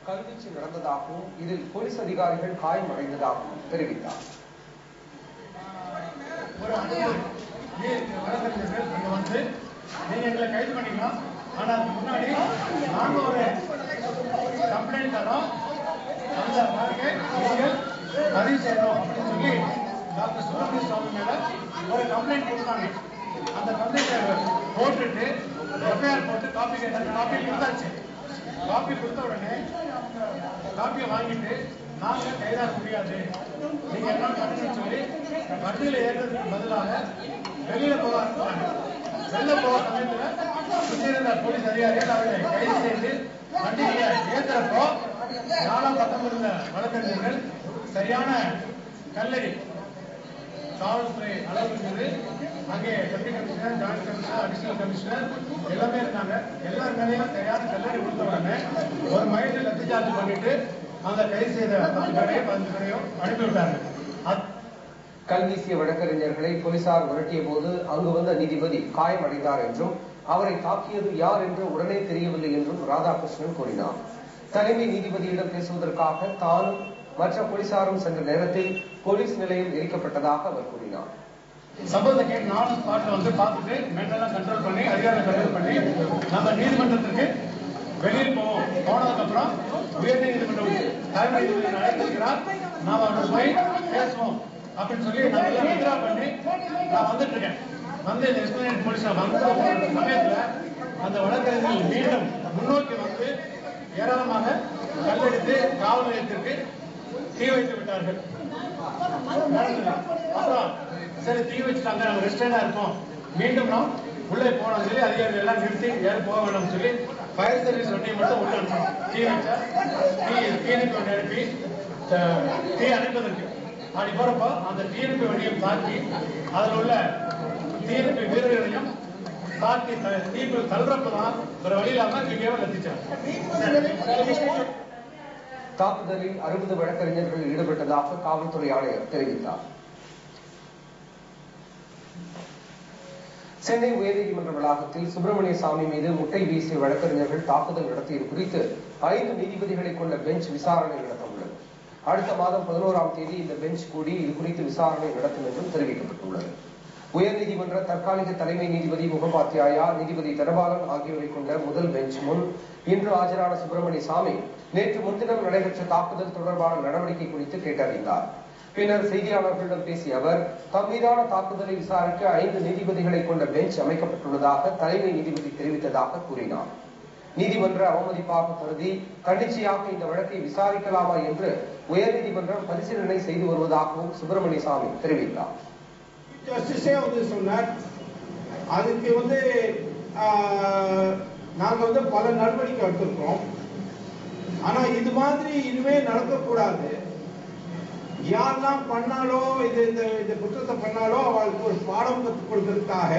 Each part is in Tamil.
கல்வீச்சு நடந்ததாகவும் இதில் போலீஸ் அதிகாரிகள் காயமடைந்ததாகவும் தெரிவித்தார். நீங்க எங்களை கைது பண்ணிக்கலாம். ஆனா அதுக்கு முன்னாடி நாங்க ஒரு கம்ப்ளைண்ட் தரோம். அந்த வழக்கை நீங்கள் பதிவு செய்யணும் அப்படின்னு சொல்லி டாக்டர் சுப்பிரமணிய சுவாமி மேல ஒரு கம்ப்ளைண்ட் கொடுத்தாங்க. அந்த கம்ப்ளைண்ட் போட்டுட்டு எஃப்ஐஆர் போட்டு காப்பி கேட்டாங்க. காப்பி கொடுத்தாச்சு. காப்பி கொடுத்த உடனே காப்பியை வாங்கிட்டு நாங்க கைதாக முடியாது, நீங்க என்ன பண்ணணும்னு சொல்லி வண்டியில ஏறுறதுக்கு பதிலாக வெளியில போக ஆரம்பிச்சாங்க. வெளில போக சமயத்துல சுற்றியிருந்த போலீஸ் அதிகாரிகள் அவர்களை கைது செய்து வண்டியில ஏற்றுறப்போ 4-19 வழக்கறிஞர்கள் சரியான கல்லறி காவல்துறை அளவு இருந்தது. அங்கே deputy commissioner, joint commissioner, additional commissioner எல்லாமே இருந்தாங்க. எல்லார் மேலேயும் சரியான கல்லறி கொடுத்த உடனே ஒரு மைண்ட் லத்தி சார்ஜ் பண்ணிட்டு அந்த கைது செய்த 10 பேரையும் அனுப்பிவிட்டாங்க. கல்வீசிய வழக்கறிஞர்களை போலீசார் விரட்டிய போது அங்கு வந்த நீதிபதி காயமடைந்தார் என்றும் அவரை தாக்கியது யார் என்று உடனே தெரியவில்லை என்றும் ராதாகிருஷ்ணன் கூறினார். தலைமை நீதிபதியிடம் பேசுவதற்காக தானும் மற்ற போலீசாரும் சென்ற நேரத்தில் போலீஸ் நிலையம் எரிக்கப்பட்டதாக அவர் கூறினார். சம்பவத்தை கேட்டு நானும் ஸ்பாட்ல வந்து பார்த்துட்டு மென்டெல்லாம் கண்ட்ரோல் பண்ணி அதிகாரிகளை கண்ட்ரோல் பண்ணி நம்ம நீதிமன்றத்திற்கு வெளியில் போவோம். போனதுக்கு அப்புறம் உயர் நீதிமன்றம் தலைமை நீதிபதி அழைத்திருக்கிறார், நாம அவர்கள் போய் பேசுவோம் அப்படின்னு சொல்லி நான் எல்லாம் வித்ரா பண்ணி நான் வந்துட்டு இருக்கேன். வந்து எஸ்பிளேட் போலீஸா வந்த சமயத்துல அந்த வழக்கறிஞர்கள் மீண்டும் முன்னோக்கி வந்து ஏராளமாக கல்லெடுத்து காவல் நிலையத்திற்கு தீ வைத்து விட்டார்கள். அப்புறம் சரி தீ வச்சுட்டாங்க, நம்ம ரெஸ்டா இருப்போம், மீண்டும் நாம் உள்ளே போனோம் சொல்லி அதிகாரிகள் எல்லாம் நிறுத்தி யாரும் போக வேண்டாம்னு சொல்லி ஃபயர் சர்வீஸ் வண்டியை மட்டும் உள்ள அனுப்பணும். தீ வச்சா தீயணைப்பு வண்டி அனுப்பி தீ அணைப்பதற்கு அப்படி போறப்போ அந்த தீயணைப்பு வண்டியை தாக்கி அதில் உள்ள தீயணைப்பு வீரர்களையும் தாக்கி தீப்பு தள்ளுறப்பதான் ஒரு வழி இல்லாம இங்கேயும் எத்திச்சாங்க. தாக்குதலில் 60 வழக்கறிஞர்கள் ஈடுபட்டதாக காவல்துறை ஆணையர் தெரிவித்தார். சென்னை உயர்நீதிமன்ற வளாகத்தில் சுப்பிரமணிய சாமி மீது முட்டை வீசிய வழக்கறிஞர்கள் தாக்குதல் நடத்தியது குறித்து 5 நீதிபதிகளை கொண்ட பெஞ்ச் விசாரணை நடத்த உள்ளது. அடுத்த மாதம் 11ஆம் தேதி இந்த பெஞ்ச் கூடி இது குறித்து விசாரணை நடத்தும் என்றும் தெரிவிக்கப்பட்டுள்ளது. உயர்நீதிமன்ற தற்காலிக தலைமை நீதிபதி முகபாத்தியாயா, நீதிபதி தனபாலன் ஆகியோரை கொண்ட முதல் பெஞ்ச் முன் இன்று ஆஜரான சுப்பிரமணிய சாமி நேற்று முன்தினம் நடைபெற்ற தாக்குதல் தொடர்பான நடவடிக்கை குறித்து கேட்டறிந்தார். பின்னர் செய்தியாளர்களிடம் பேசிய அவர் தம் மீதான தாக்குதலை விசாரிக்க 5 நீதிபதிகளை கொண்ட பெஞ்ச் அமைக்கப்பட்டுள்ளதாக தலைமை நீதிபதி தெரிவித்ததாக கூறினார். நீதிமன்ற அவமதிப்பாக கருதி தன்னிச்சையாக இந்த வழக்கை விசாரிக்கலாமா என்று உயர்நீதிமன்றம் பரிசீலனை செய்து வருவதாகவும் சுப்பிரமணிய சாமி தெரிவித்தார். அதுக்கு நாங்க பல நடவடிக்கை எடுத்திருக்கோம். ஆனா இது மாதிரி இனிமே நடக்கக்கூடாது. யாரெல்லாம் பண்ணாலோ இந்த குற்றத்தை பண்ணாலோ அவளுக்கு ஒரு பாடம் கற்றுக் கொடுக்கறதுக்காக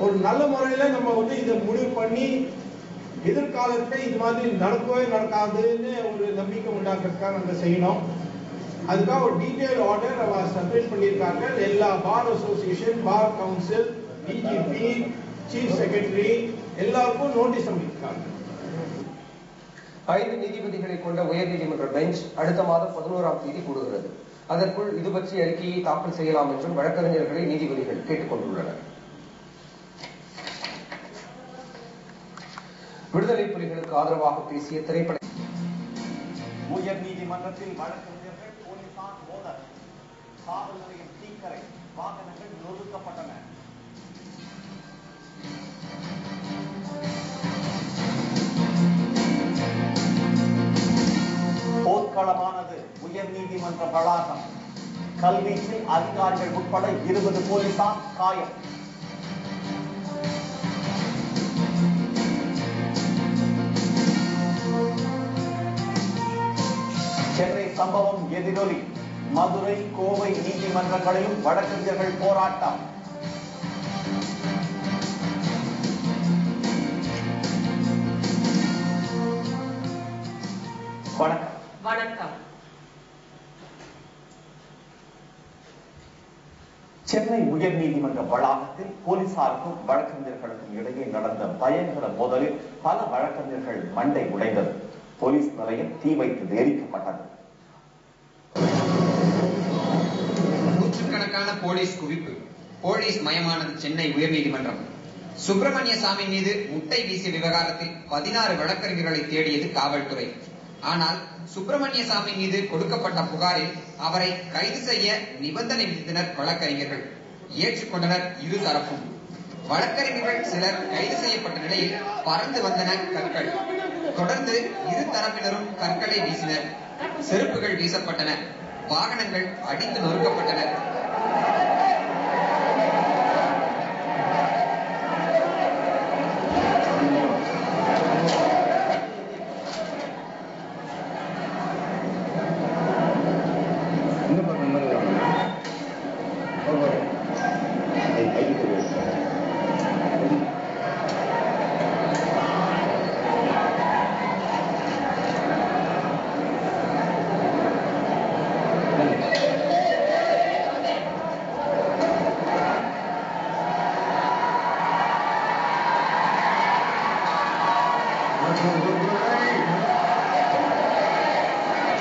ஒரு நல்ல முறையில நம்ம இதை முடிவு பண்ணி எதிர்காலத்துல இது மாதிரி நடக்கவே நடக்காதுன்னு ஒரு நம்பிக்கை உண்டாக்குறதுக்காக நம்ம செய்யணும். அதுக்காக ஒரு டீடைல் ஆர்டர் அவ சப்மிட் பண்ணியிருக்காங்க. எல்லா bar association, bar council, DGP, chief secretary எல்லாருக்கும் நோட்டீஸ் அனுப்பியிருக்காங்க. 5 நீதிபதிகளை கொண்ட உயர்நீதிமன்ற பெஞ்ச் அடுத்த மாதம் 11ஆம் தேதி கூடுகிறது. அதற்குள் இது பற்றிய அறிக்கையை தாக்கல் செய்யலாம் என்றும் வழக்கறிஞர்களை நீதிபதிகள் கேட்டுக் கொண்டுள்ளனர். விடுதலை புலிகளுக்கு ஆதரவாக பேசிய திரைப்பட உயர் நீதிமன்றத்தில் வழக்கறிஞர்கள் போலீசார் மோதல், காவல் நிலையம் தீக்கரை, வாகனங்கள் நொறுக்கப்பட்டன. போர்க்களமானது உயர் நீதிமன்ற வளாகம். கல்வீச்சில் அதிகாரிகள் உட்பட 20 போலீசார் காயம். சென்னை சம்பவம் எதிரொலி. மதுரை, கோவை நீதிமன்றங்களிலும் வழக்கறிஞர்கள் போராட்டம். வணக்கம். வணக்கம். சென்னை உயர்நீதிமன்ற வளாகத்தில் போலீசாருக்கும் வழக்கறிஞர்களுக்கும் இடையே நடந்த பயங்கர மோதலில் பல வழக்கறிஞர்கள் மண்டை உடைந்தது. போலீஸ் நிலையம் தீ வைத்து எரிக்கப்பட்டது. நூற்றுக்கணக்கான போலீஸ் குவிப்பு. போலீஸ் மயமானது சென்னை உயர்நீதிமன்றம். சுப்பிரமணிய சாமி மீது முட்டை வீசிய விவகாரத்தில் 16 வழக்கறிஞர்களை தேடியது காவல்துறை. ஆனால் சுப்பிரமணிய சாமி மீது கொடுக்கப்பட்ட புகாரில் அவரை கைது செய்ய நிபந்தனை விதித்தனர் வழக்கறிஞர்கள். ஏற்றுக்கொண்டனர் இரு தரப்பும். வழக்கறிஞர்கள் சிலர் கைது செய்யப்பட்ட நிலையில் பறந்து வந்தன கற்கள். தொடர்ந்து இரு தரப்பினரும் கற்களை வீசினர். செருப்புகள் வீசப்பட்டன. வாகனங்கள் அடித்து நொறுக்கப்பட்டன.